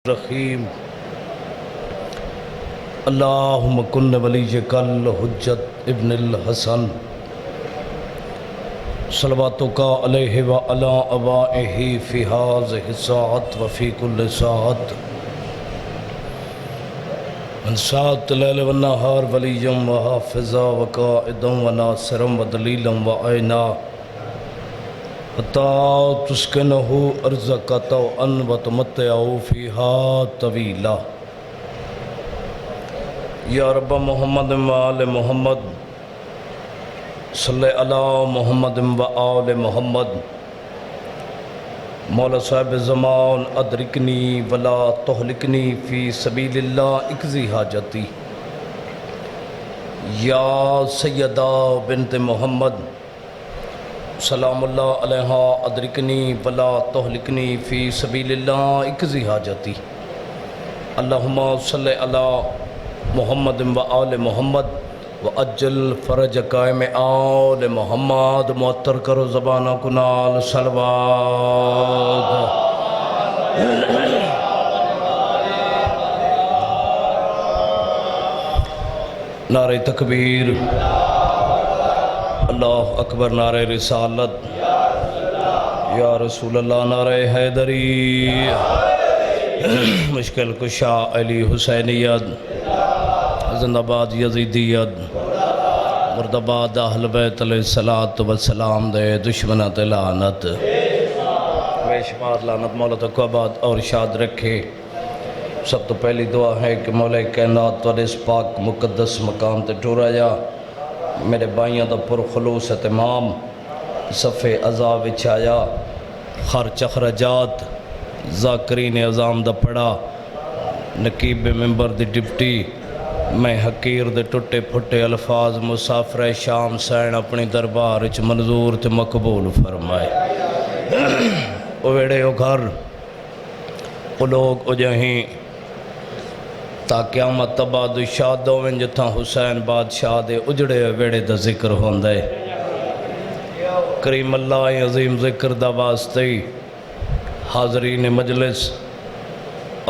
الرحیم اللہم کن ولیک الحجت ابن الحسن صلواتک علیہ وعلی آبائہ فی ہذہ الساعۃ وفی کل ساعۃ من ساعۃ اللیل والنہار ولیا وحافظا وقائدا وناصرا ودلیلا وعینا حتی تسکنہ ارضک طوعا وتمتعہ فیہا طویلا یا رب محمد وآل محمد صلی علی محمد وآل محمد مولا صاحب زمان ادرکنی ولا تہلکنی فی سبیل اللہ اقضی حاجتی یا سیدہ بنت محمد سلام اللہ علیہ ادرکنی ولا تہلکنی فی سبیل اللہ اقضی حاجتی اللہم صلی علی محمد وآل محمد وعجل فرج قائم آل محمد معطر کرو زبانہ کنال صلوات نعرہ تکبیر اللہ اکبر نعرہ رسالت یا رسول اللہ نعرہ حیدری مشکل کشا علی حسینیت زندہ باد یزیدیت مرد آباد اہل بیت علیہ السلام دے دشمنات لعنت بے شمار لعنت مولا تک آباد اور شاد رکھے۔ سب تو پہلی دعا ہے کہ مولا کائنات اور اس پاک مقدس مقام تے ٹورا جا میرے بائیاں دا پر خلوص اتمام صفِ عزا وچھایا خرچ اخراجات ذاکرین اعظام دا پڑا نقیب ممبر دی ڈپٹی میں حقیر دے ٹوٹے پھٹے الفاظ مسافر شام سین اپنی دربار اچ منظور تے مقبول فرمائے۔ او ویڑے او گھر او لوگ او جہیں تا قیامت تباد شاد ہوئیں جتھاں حسین بادشاہ دے اجڑے ویڑے دا ذکر ہوندے کریم اللہ عظیم ذکر دا واسطے حاضرین مجلس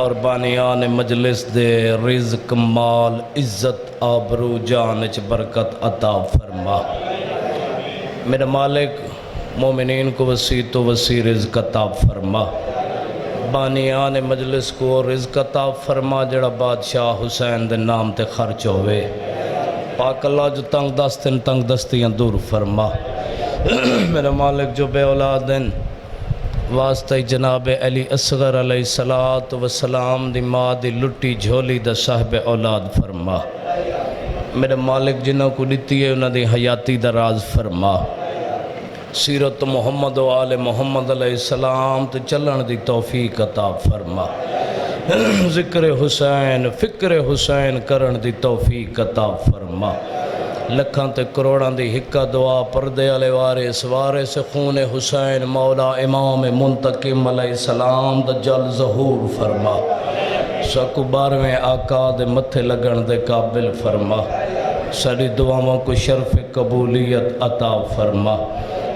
اور بانیان مجلس دے رزق مال عزت آبرو جانچ برکت عطا فرما۔ میرے مالک مومنین کو وسیع تو وسیع رزق عطا فرما، بانیان مجلس کو رزق عطا فرما جڑا بادشاہ حسین دے نام تے خرچ ہوئے، پاک اللہ جو تنگ دستن تنگ دستیاں دور فرما۔ میرے مالک جو بے اولادن واسطہ جناب علی اصغر علیہ السلام دی ماں دی لٹی جھولی دا صاحب اولاد فرما۔ میرے مالک جنہوں کو لیتی ہے انہوں دی حیاتی دا راز فرما، سیرت محمد و آل محمد علیہ السلام تے چلن دی توفیق عطا فرما، ذکر حسین فکر حسین کرن دی توفیق عطا فرما۔ لکھاں تے کروڑاں دی حکا دعا پردے علی وارث وارث خون حسین مولا امام منتقم علیہ السلام دا جل ظہور فرما، سکو بارویں آقا دے متھے لگن دے قابل فرما، ساری دعاوں کو شرف قبولیت عطا فرما۔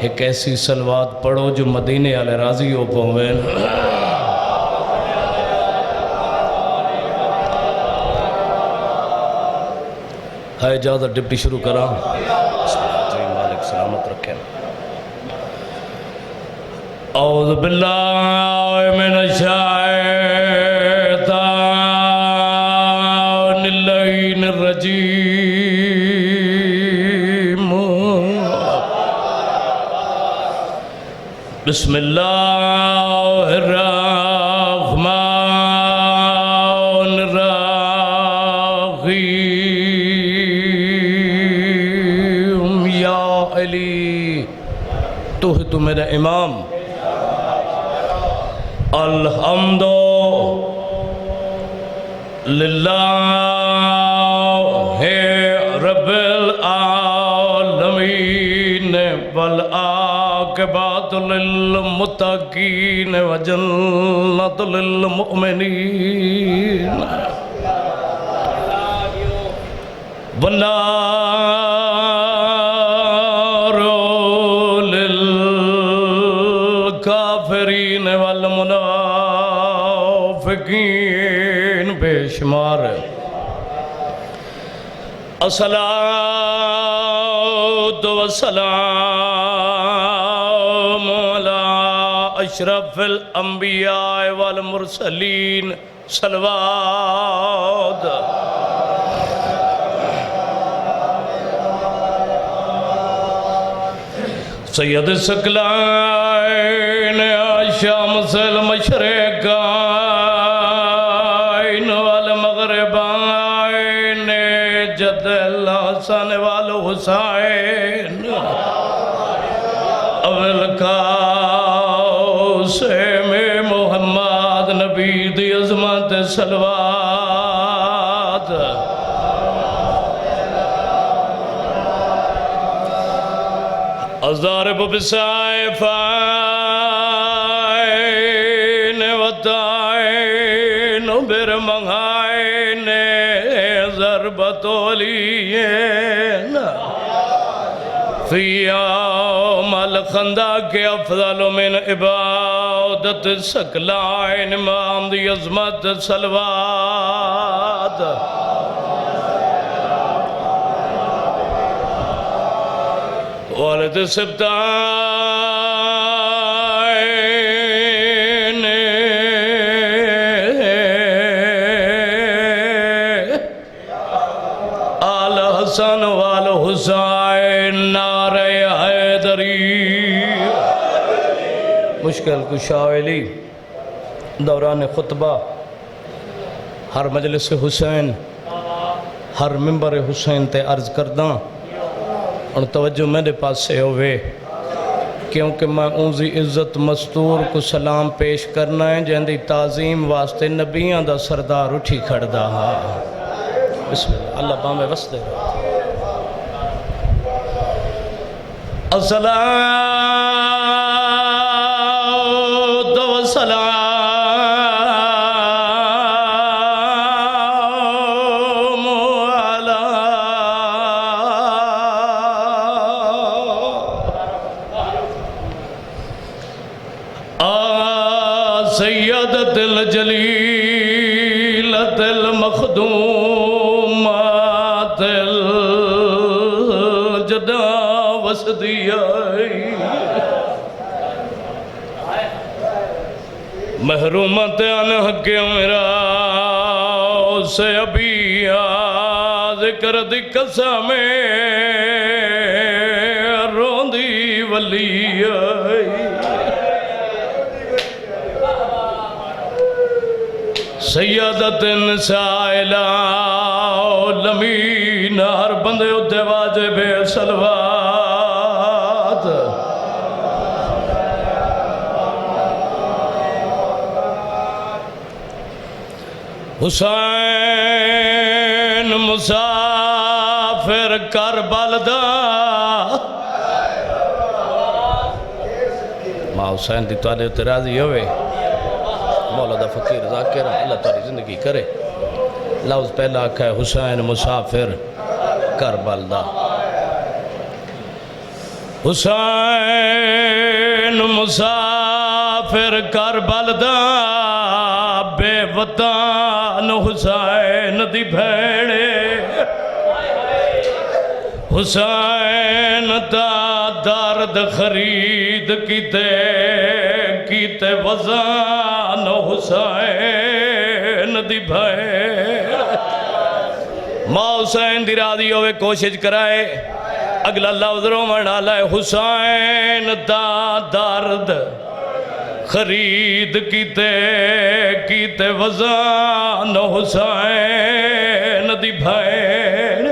ایک ایسی صلوات پڑھو جو مدینے والے راضی ہو پویں۔ ہے اجازت ڈپٹی شروع کرا، مالک سلامت رکھیں۔ اعوذ باللہ من الشیطان اللعین الرجیم، بسم اللہ الرحمن الرحیم۔ یا علی تو ہے تو میرا امام، الحمد للہ رب العالمین والعاقبۃ للمتقین وجنت للمؤمنین والنار للکافرین والمنافقین معصومین بے شمار الصلاۃ والسلام علی اشرف الانبیاء والمرسلین صلوات سید ثقلین شمس المشرقین والمغربین جد الحسن والحسین اول قاسم محمد نبی دی عظمت صلوات الضارب بسائفین وطائن برمغائن ضربت علین فی یوم الخندق افضل من عبادت ثقلین امام دی عظمت صلوات والد سبتائن آل حسن والحسین نعرہ حیدری مشکل کشاولی دوران خطبہ ہر مجلس حسین ہر ممبر حسین تے عرض کرداں اور توجہ میرے پاس سے ہوئے کیونکہ میں اونزی عزت مستور کو سلام پیش کرنا ہے جہندی تعظیم واسطے نبیاں دا سردار اٹھی کھڑدا ہا بسم اللہ اللہ بامے وستے الصلاۃ والسلام سیدت الجلیلت المخدومات الجدا وسدیائی محرومت انحق امرا سے ابیا ذکر دی قسم روندی ولی سیدت نساء العالمین ہر بندے اتے واجب صلوات حسین مسافر کربل دا ماں حسین دی توڑے اتے راضی ہوئے مولا دا فقیر ذاکرہ اللہ تعالی زندگی کرے لفظ پہلا آکھا ہے حسین مسافر کربل دا حسین مسافر کربل دا بے وطن حسین دی بھیڑے حسین دا درد خرید کیتے وزان حسین دی بھیڑ ماں حسین دی راضی ہوئے کوشش کرائے اگلا لفظ رومن آلائے حسین دا درد خرید کیتے وزان حسین دی بھیڑ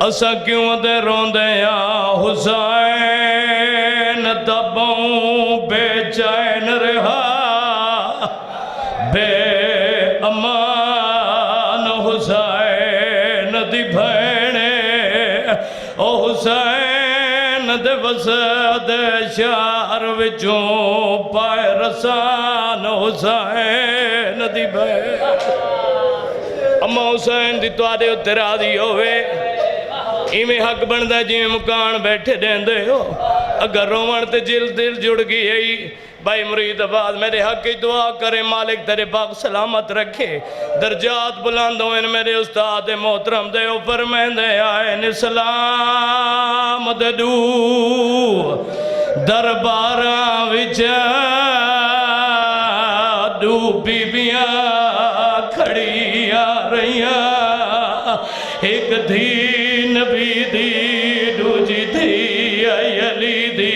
اسا کیوں دے روندے یا حسین دبوں بے چین رہا بے امان حسین دی بھیڑے او حسین دے وسد شہر وچوں پائے رسان حسین دی بھیڑ اما حسین دی توارے اتے راضی ہوئے ایمیں حق بندہ جی مکان بیٹھے دیں دے ہو اگر رومن تے جل دل جڑ گئی بھائی مرید آباد میرے حق کی دعا کرے مالک تیرے باغ سلامت رکھے درجات بلند ہوئے میرے استاد محترم دے اوپر میں دے آئے اسلام دے دو درباراں وچ دو بیبیاں کھڑی آ رہیاں ایک دھی نبی دی دوجی دھی علی دی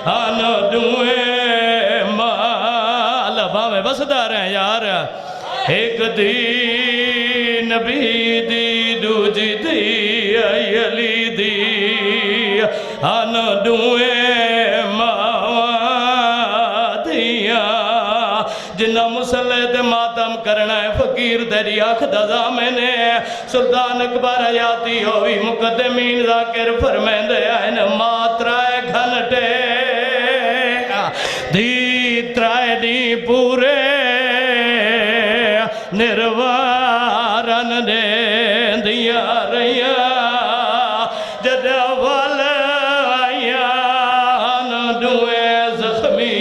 آنا دوئے مال باوے بسدار ہیں یار ایک دی نبی دی دوجی دی علی دی آنا دوئے جنہ مسلح دے ماتم کرنا ہے فقیر تیری آنکھ دزا میں نے سلطان اکبر حیاتی ہوئی مقدمین ذاکر فرمین دے آئین ماترائے گھنٹے دی ترائے دی پورے نروارن دے دیا رہیا جدہ والیان دوئے زخمی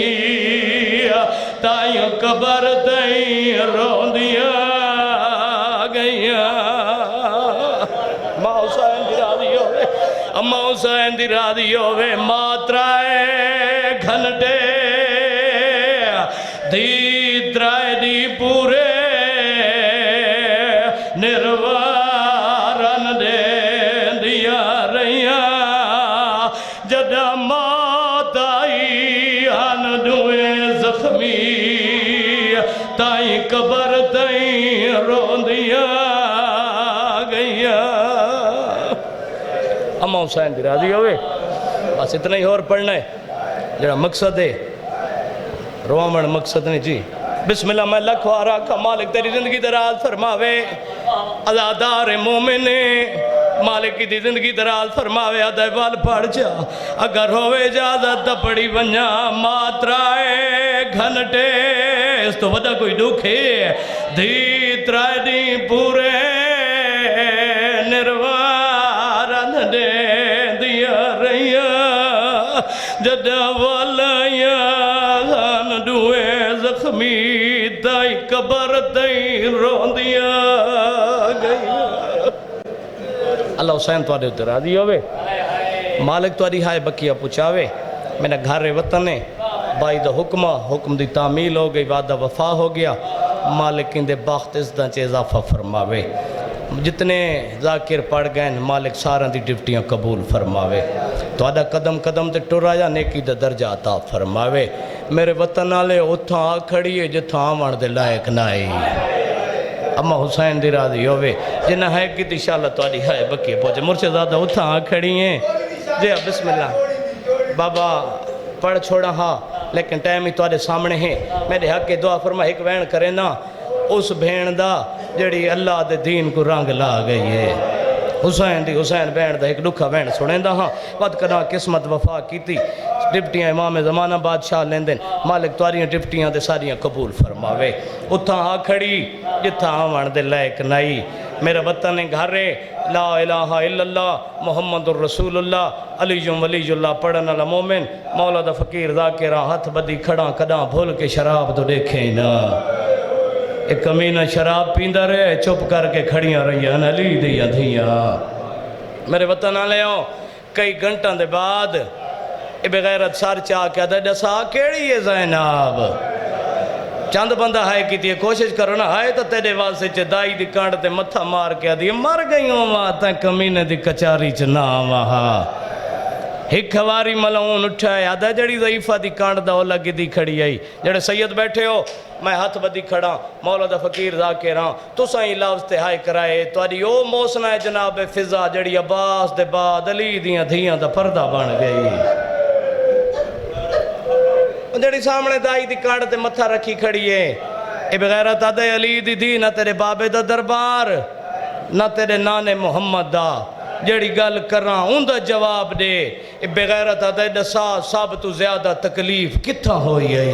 تائیں قبر تائیں روندیاں گئیاں ماں حسین دی راضی ہوئے اماں حسین دی راضی ہوئے ماترائے گھنٹے دی ترائے دی پورے نروارن دے دیا رہیاں جدہ موت آئی آن دوئے زخمی تائیں قبر تائیں روندیاں گئیاں اماں حسین دی راضی ہوئے بس اتنا ہی اور پڑھنا ہے جڑا مقصد ہے روامن مقصد نہیں جی بسم اللہ میں لکھو آراکہ مالک تیری زندگی دراز فرماوے عزادار مومن مالک کی زندگی دراز فرماوے عدیوال پڑھ جا اگر ہوئے اجازت پڑی ونیا ماترائے گھنٹے اس تو ودا کوئی دکھے دی ترائے دی پورے نروارن دے دیا رہیا جدہ والیان دوئے زخمی تائی قبر تائی روندیاں گئیاں اللہ حسین تو آدھے اترا دی ہوئے مالک تو آدھی ہائے بکیہ پوچھاوے میں نے گھر وطن ہے بائی دا حکم دی تعمیل ہو گئی وعدہ وفا ہو گیا مالک اندے باخت ازدہ چے اضافہ فرماوے جتنے ذاکر پڑھ گئے مالک سارا دی ڈپٹیاں قبول فرماوے تو آدھا قدم قدم تے ٹرایا نیکی دا درجہ عطا فرماوے میرے وطن آلے اتھاں آ کھڑی ہے جتھاں آوان دے لائق نائی اماں حسین دی راضی ہوئے جنہ ہے کی انشاءاللہ تو آدھی ہائے بکیے پہنچے مرشد زادہ اتھاں آ کھڑی ہیں جی بسم اللہ بابا پڑھ چھوڑا ہاں لیکن ٹائم ہی تو آدھے سامنے ہیں میرے حق کے دعا فرما ایک وین کرے نا اس بھین دا جڑی اللہ دے دین کو رنگ لا گئی ہے حسین بین دا ایک لکھا وین سنیں دا ہاں وقت کنا قسمت وفا کی تھی ڈپٹیاں امام زمانہ بادشاہ لیندن مالک تواریاں ڈپٹیاں دے ساریاں قبول فرماوے اتھاں آ کھڑی جتھاں آوان دے لائق نائی میرا وطن گھر ہے لا الہ الا اللہ محمد الرسول اللہ علی ولی اللہ پڑھن اللہ مومن مولا دا فقیر ذاکرہ ہاتھ بدی کھڑا کداں بھول کے شراب تو دیکھیں نا ایک کمینہ شراب پیندہ رہے چپ کر کے کھڑیاں رہیاں علی دیا دھیاں میرے وطن آلے ہوں کئی گھنٹاں دے بعد بغیرت سار چاہ کے آدھا ڈسا کیڑی ہے زیناب چند بندہ ہائے کی تھی کوشش کرو نا ہائے تو تیرے واسے چے دائی دی کانڈ تے متھا مار کے آدھی مر گئی ہوں وہاں تاں کمینے دی کچاری چنا وہاں ایک خواری ملعون اٹھائے آدھا جڑی ضعیفہ دی کانڈ دا اولا کی دی کھڑی آئی جڑے سید بیٹھے ہو میں ہاتھ بدی کھڑا مولا دا فقیر ذاکراں تو سائیں لفظ تے ہائے کرائے تو آدھی او موسنا ہے جناب فضا جڑی عباس دے بعد علی دیاں دھیاں دا پردہ بن گئی جڑی سامنے دائی دی کانڈ تے متھا رکھی کھڑی ہے اے بغیرت آدھے علی دی دی نہ تیرے بابے دا دربار نہ تیرے نانے محمد دا جڑی گل کراں ان دا جواب دے اے بغیرت آدھے دسا سب تو زیادہ تکلیف کتھا ہوئی ہے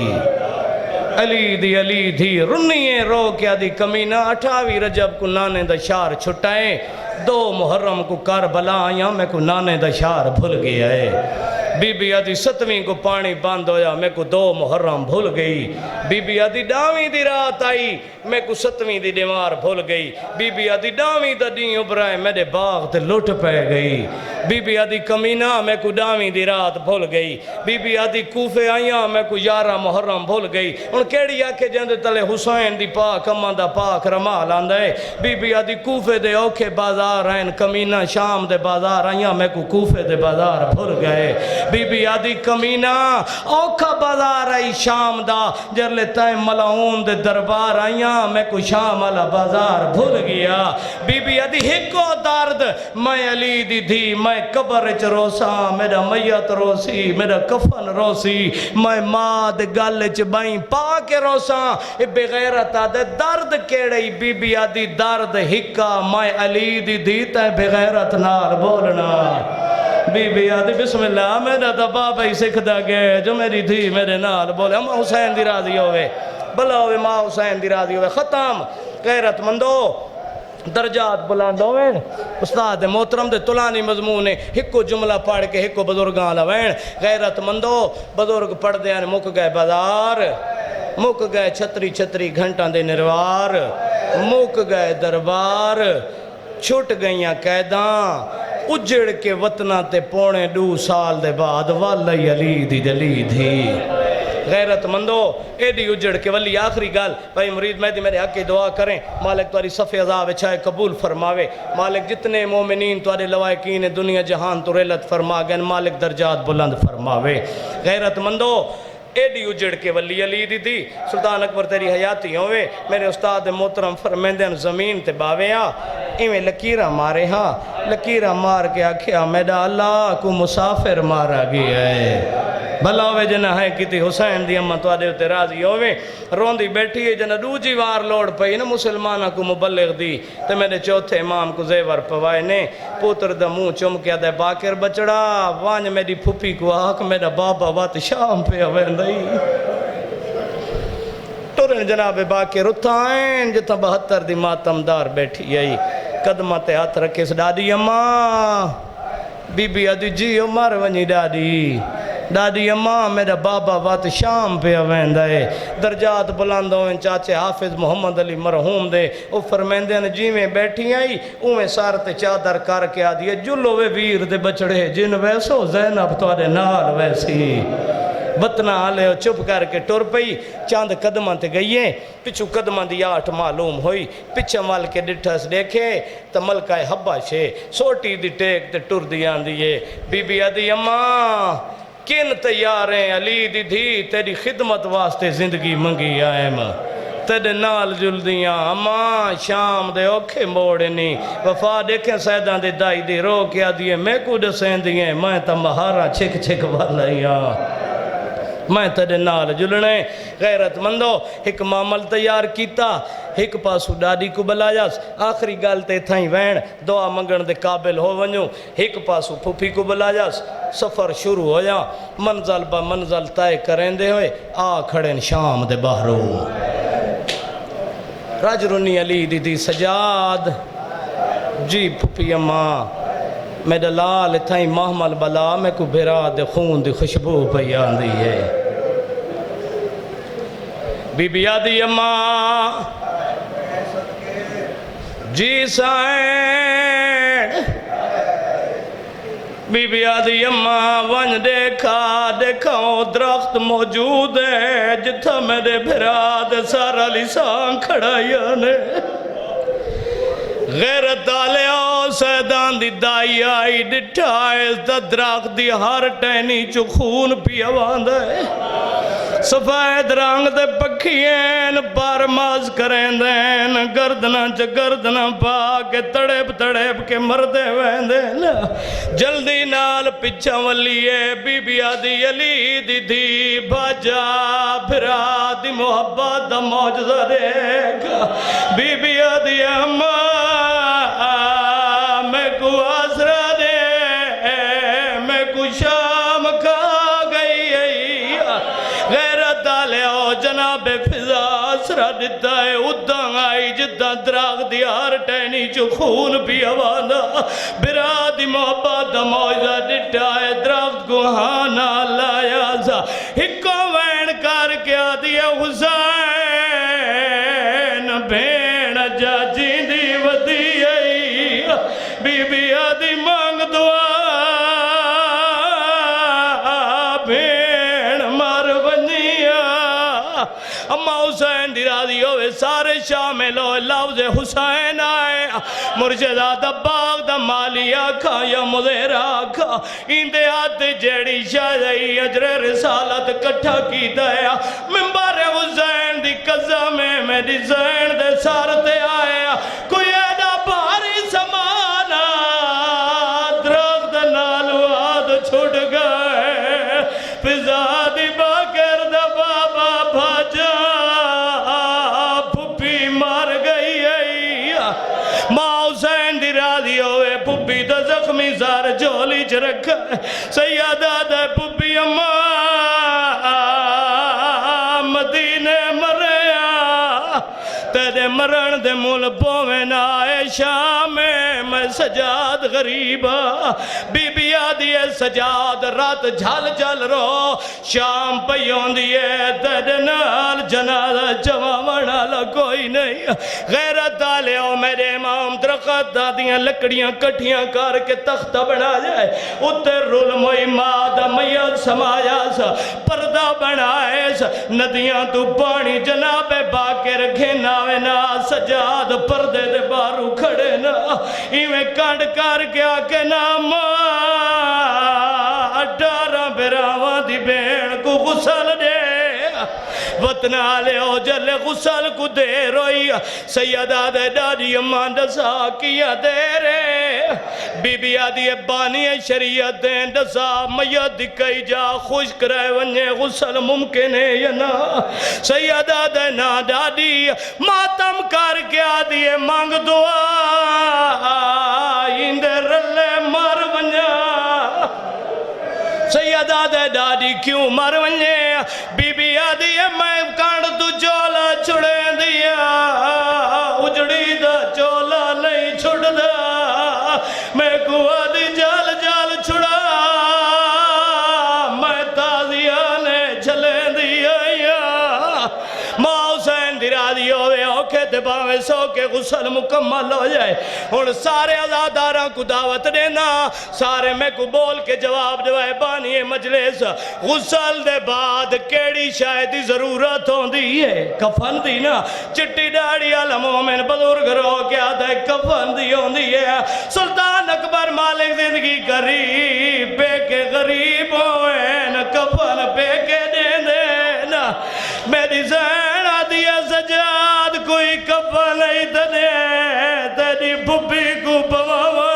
علی دی رنیے رو کیا دی کمینہ 28 رجب کو نانے دا شار چھٹائیں 2 محرم کو کربلا آیاں میں کو نانے دا شار بھول گیا ہے بی بی آدھی 7ویں کو پانی بند ہویا میں کو 2 محرم بھول گئی بی بی آدھی 10ویں دی رات آئی میں کو 7ویں دی دیوار بھول گئی بی بی آدھی 10ویں دا دین ابرائے میرے باغ تے لٹ پہ گئی بی بی آدھی کمینہ میں کو 10ویں دی رات بھول گئی بی بی آدھی کوفے آئیاں میں کو 11 محرم بھول گئی ان کیڑی آکھے جندے تلے حسین دی پاک اماں دا پاک رمال آندے بی بی آدھی کوفے دے اوکھے بازار ہیں کمینہ شام دے بازار آئیاں میں کو کوفے دے بازار بھول گئے بی بی آدھی کمینہ اوکھا بازار آئی شام دا جرلے تائیں ملعون دے دربار آئیاں میں کو شام والا بازار بھول گیا بی بی آدھی ہکو درد میں علی دی دھی میں قبر چ روسا میرا میت روسی میرا کفن روسی میں ماں دے گل چ بائیں پا کے روسا بغیرت آدھے درد کیڑی بی بی آدھی درد ہکا میں علی دی دھی تے بغیرت نال بولنا بی بی آدھی بسم اللہ میرا تا بابا ہی سکھ دا گئے جو میری دھی میرے نال بولے ماں حسین دی راضی ہوئے بلا ہوئے ماں حسین دی راضی ہوئے ختم غیرت مندو درجات بلند ہوئے استاد محترم دے طلانی مضمون ہکو جملہ پڑھ کے ہکو بزرگاں لوین غیرت مندو بزرگ پڑھ دے ہیں مک گئے بازار مک گئے چھتری گھنٹاں دے نروار مک گئے دربار چھٹ گئیاں قیداں اجڑ کے وطنہ تے 2.5 سال دے بعد والی علی دی دلی دھی غیرت مندو ایڈی اجڑ کے ولی آخری گال بھائی مرید مہدی میرے حق کی دعا کریں مالک تواری صف عذاب اچھائے قبول فرماوے مالک جتنے مومنین تواری لوائقین دنیا جہان تو ریلت فرما گئن مالک درجات بلند فرماوے غیرت مندو ایڈی اجڑ کے ولی علی دی دی سلطان اکبر تیری حیاتی ہوئے میرے استاد محترم فرمیندن زمین تے باوے ہاں ایویں لکیرہ مارے ہاں لکیرہ مار کے آکھیا میڈا اللہ کو مسافر مارا گیا ہے بھلا ہوئے جنہ ہے کتی حسین دی اماں تو آدھے ہوتے راضی ہوئے روندی بیٹھی ہے جنہ دوجی وار لوڑ پئی نا مسلمانہ کو مبلغ دی تو میرے چوتھے امام کو زیور پوائے نے پوتر دا منہ چم کیا دے باکر بچڑا وانج میری پھپی کو آکھ میرا بابا وات شام پہ ہوئے اندائی ٹورن جناب باکر اتھائیں جتا 72 دی ماتمدار بیٹھی ہے قدمہ تے ہاتھ رکھے سے ڈاڈی اماں بی بی آدھی جی عمر ونی ڈاڈی اماں میرا بابا وات شام پہ آویندا ہے درجات بلند ہوئیں چاچے حافظ محمد علی مرحوم دے او فرمیندے نے جی میں بیٹھی آئی اویں سارت چادر کر کے آدھی ہے جلو وے ویر دے بچڑے جن ویسو زینب تو آدھے نال ویسی بطنا آلے ہو چپ کر کے ٹور پئی چاند قدمہ تے گئیے پچھو قدمہ دی 8 معلوم ہوئی پچھا مل کے ڈٹھس دیکھے تا ملکہ حبہ شے سوٹی دی ٹیک تے ٹور دی آندیے بی بی آدھی اماں کن تیاریں علی دی دھی تیری خدمت واسطے زندگی منگی آئے ماں تیرے نال جلدیاں اماں شام دے اوکھے موڑنی وفا دیکھیں سیدان دے دائی دے رو کیا دیئے میں کو ڈسین دیئے میں تا مہارا چھک والیاں میں تیرے نال جلنے غیرت مندو ایک معامل تیار کیتا ایک پاسو ڈاڈی کو بلایاس آخری گالتے تھائیں وین دعا منگن دے قابل ہو ونیو ایک پاسو پھوپھی کو بلایاس سفر شروع ہویا منزل با منزل تائے کریں دے ہوئے آ کھڑیں شام دے باہرو راجرونی علی دی سجاد جی پھوپھی اماں میرا لال تھائیں محمل بلا میں کو بھرا دے خون دی خوشبو بیان دی ہے بی بی آدھی اماں جی سائن بی بی آدھی اماں ون دیکھاؤ درخت موجود ہے جتھا میرے بھرا دے سارا لسان کھڑایا نے غیرت آلیاؤ سیدان دی دائی آئی ڈٹھائے دا درخت دی ہر ٹینی چو خون پیا واندہ ہے سفید رنگ دے پکھیین پارماز کریں دین گردنا پا کے تڑیب کے مردے ویندین جلدی نال پچھا ولیے بی بی آدھی علی دی دی بھاجا بھرا دی محبت دا موجزہ دیکھا بی بی آدھی اماں میں کو آسرا دے میں کو شام کھا گئی غیرت آلے ہو جناب فضا آسرا دیتا ہے ادھاں آئی جدہ درخت دی ہر ٹہنی چو خون پی آوانا برا دی محبت دا موجہ ڈٹا ہے درخت کو ہانا لایا سا ہکو وین کر کے آدیا حسین بین جا جیندی ودی آئی بی بی آدی مانگ دعا اما حسین دی راضی ہوئے سارے شامل ہوئے لفظ حسین آئے مرشدہ دا باغ دا مالی آکھا یا مدیر آکھا اندے ہاتھ جیڑی شاہدہی اجر رسالت کٹھا کی دیا ممبر حسین دی قضا میں دی زین دے سارتے آئے کوئی ایڈا بھاری سمانا درخت نالو آدھ چھوٹ گئے فضا دی باکر دا بابا بھاجا پھپی مار گئی ماں حسین دی راضی ہوئے پھپی دا زخمی زار جولی چ رکھا سیدہ دا پھپی اماں مدینے مریا تیرے مرن دے مول پویں آئے شام میں سجاد غریبا بی بی آدھی ہے سجاد رات جھل جھل رو شام پیون دیئے تیرے نال جنازہ جوامنا کوئی نہیں غیرت آلے ہو میرے امام درخت دادیاں لکڑیاں کٹھیاں کر کے تختہ بنا جائے اتر رول موئی مادہ میت سمایا سا پردہ بنائے سا ندیاں تو پانی جناب باکر رکھے ناوے نا سجاد پردے دے بارو کھڑے نا ایویں کانڈ کر کے آکے نام 18 براواں دی بین کو غسل دے وطن آلے ہو جلے غسل کو دے روئی سیدہ دے ڈاڈی امان دسا کیا دے رے بی بی آدھی بانی شریعت دیں دسا میت دکھائی جا خوشک رہے ونجے غسل ممکن ہے یا نا سیدہ دے نا ڈاڈی ماتم کر کے آدھی مانگ دعا اندے رلے مار ونجا سیدہ دے ڈاڈی کیوں مر ونجے بی بی آدھی میں کانڈ تو چولا چھڑے دیا اجڑی دا چولا نہیں چھڑ دا میں کو آدھی جال جال چھڑا میں تازیانے چھلے دیا ماں حسین دی راضی ہوئے اوکے دباوے سو کے غسل مکمل ہو جائے اور سارے عزاداراں کو دعوت دینا سارے میں کو بول کے جواب دوائے بانی مجلس غسل دے بعد کیڑی شاید ضرورت ہوں دی ہے کفن دی نا چٹی ڈاڑی عالم مومن بزرگ رو کیا دے کفن دی ہوں دی ہے سلطان اکبر مالک زندگی غریب پہ کے غریب ہوئے کفن پہ کے دے دینا میری زین آدھی سجاد کوئی کفن نہیں دے تیری بھبی کو بواوا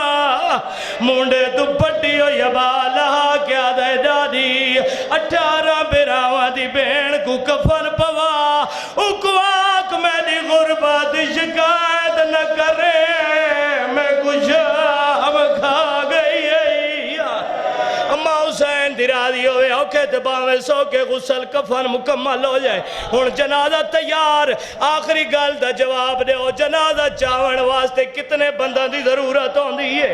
مونڈے تو پٹی ہو یا بالا کیا دے ڈاڈی 18 براواں دی بین کو کفن پوا اکواک میری غربت شکایت نہ کرے میں کچھ ہم کھا گئی اما حسین دی راضی ہوئے اوکے دباوے سو کے غسل کفن مکمل ہو جائے ہن جنازہ تیار آخری گل دا جواب دے ہو جنازہ چاون واسطے کتنے بندہ دی ضرورت ہوں دی ہے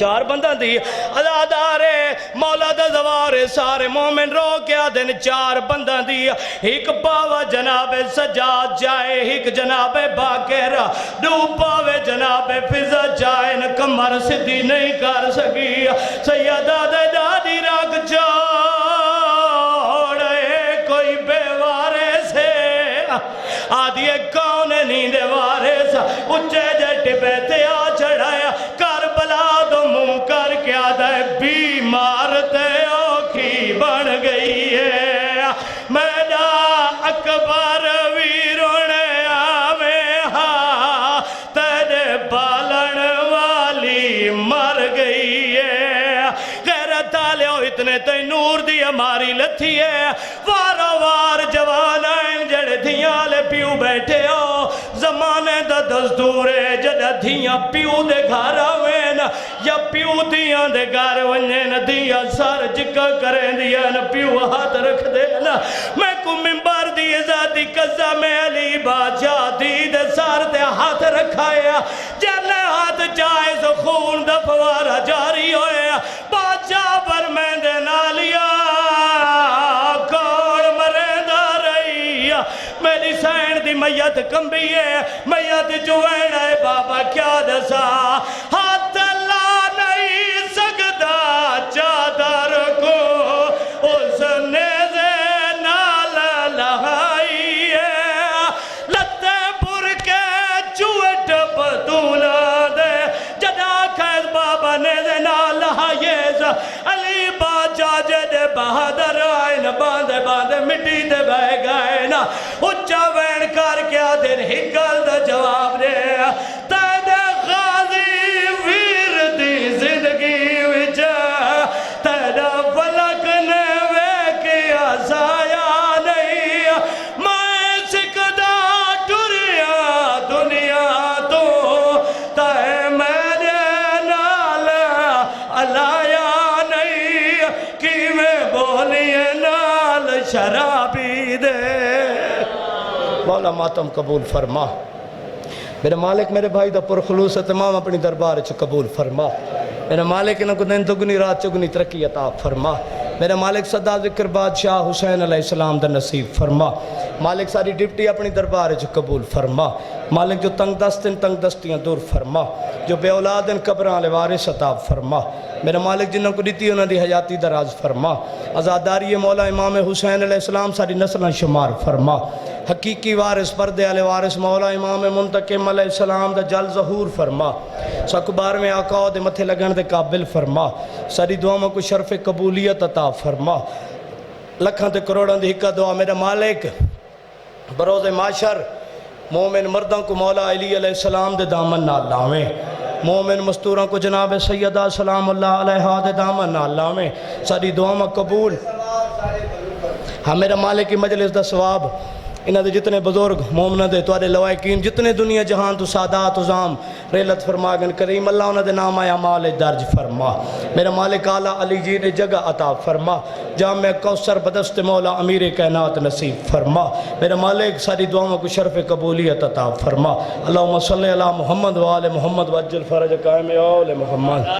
4 بندہ دی عزادارے مولا دا زوارے سارے مومن رو کیا دن 4 بندہ دی ایک پاوہ جناب سجاد جائے ایک جناب باکر 2 پاوے جناب فضا جائے کمر صدی نہیں کر سکی سیدہ دے ڈاڈی رکھ چھوڑے کوئی بے وارے سے آدھی کون نیندے وارے سا اچھے جٹ بیتے آ چڑھایا کربلا دو منہ کر کے آدھے بیمار تے اوکھی بن گئی ہے میڈا اکبر ویرونے آویں ہاں تیرے بالن والی مر گئی ہے غیرت آلے ہو اتنے تے نور دی ہماری لتھی ہے وارو وار جوانائیں جڑے دھیاں لے پیو بیٹھے ہو زمانے دا دستور ہے جڑا دھیاں پیو دے گھر آویں یا پیو دیاں دے گھر ونجن دیاں سار جکا کریں دیاں پیو ہاتھ رکھ دینا میں کو ممبر دی ذاتی قضا میں علی بادشاہ دی دے سار رکھایا جانے ہاتھ چاہے سو خون دا فوارہ جاری ہویا بادشاہ فرمیندے نالیا کون مریندا رہی میری سین دی میت کمبی ہے میت جوین ہے بابا کیا دسا ہاتھ لا نہیں سکتا چادر کو اس نیزے نال لہائی ہے لتے پر کے چوٹ پتولا دے جدا خیز بابا نیزے نال لہائی علی باچا جدے بہادر آئین باندے باندے مٹی دے بہ گئے نا اچھا وین کر کے آدھر ہکل دا جواب دے تیدے غازی ویر دی زندگی وچا تیدہ فلک نے ویکیا سایا نہیں میں سکدہ ٹریا دنیا تو تہ میرے نال علایا نہیں کی میں بولیے نال شرابی دے مولا ماتم قبول فرما میرے مالک میرے بھائی دا پرخلوص تمام اپنی دربار چ قبول فرما میرے مالک انہوں کو دن دگنی رات چگنی ترقی عطا فرما میرے مالک صدا ذکر بادشاہ حسین علیہ السلام دا نصیب فرما مالک ساری ڈپٹی اپنی دربار چ قبول فرما مالک جو تنگ دستیاں دور فرما جو بے اولادن قبران لے وارث عطا فرما میرے مالک جنہوں کو دیتی انہوں دی حیاتی دراز فرما آزاداری مولا امام حسین علیہ السلام ساری نسلیں شمار فرما حقیقی وارث پردے علی وارث مولا امام منتقم علیہ السلام دا جل ظہور فرما سکبار میں آقا دے متھے لگن دے قابل فرما ساری دعا کو شرف قبولیت عطا فرما لکھاں تے کروڑاں دی حقہ دعا میرے مالک بروز معاشر مومن مردوں کو مولا علی علیہ السلام دے دامن نہ لاویں مومن مستوروں کو جناب سیدہ سلام اللہ علیہ دے دامن نہ لاویں ساری دعا قبول ہاں میرا مالک کی مجلس دا ثواب انہاں دے جتنے بزرگ مومنہ دے توارے لوائقین جتنے دنیا جہان تو سادات عظام ریلت فرماگن کریم اللہ انہاں دے نام آیا مال درج فرما میرا مالک اعلیٰ علی جی نے جگہ عطا فرما جامع کوثر بدست مولا امیر کائنات نصیب فرما میرا مالک ساری دعاؤں کو شرف قبولیت عطا فرما اللہم صلی علی محمد و آل محمد وعجل فرج قائم آل محمد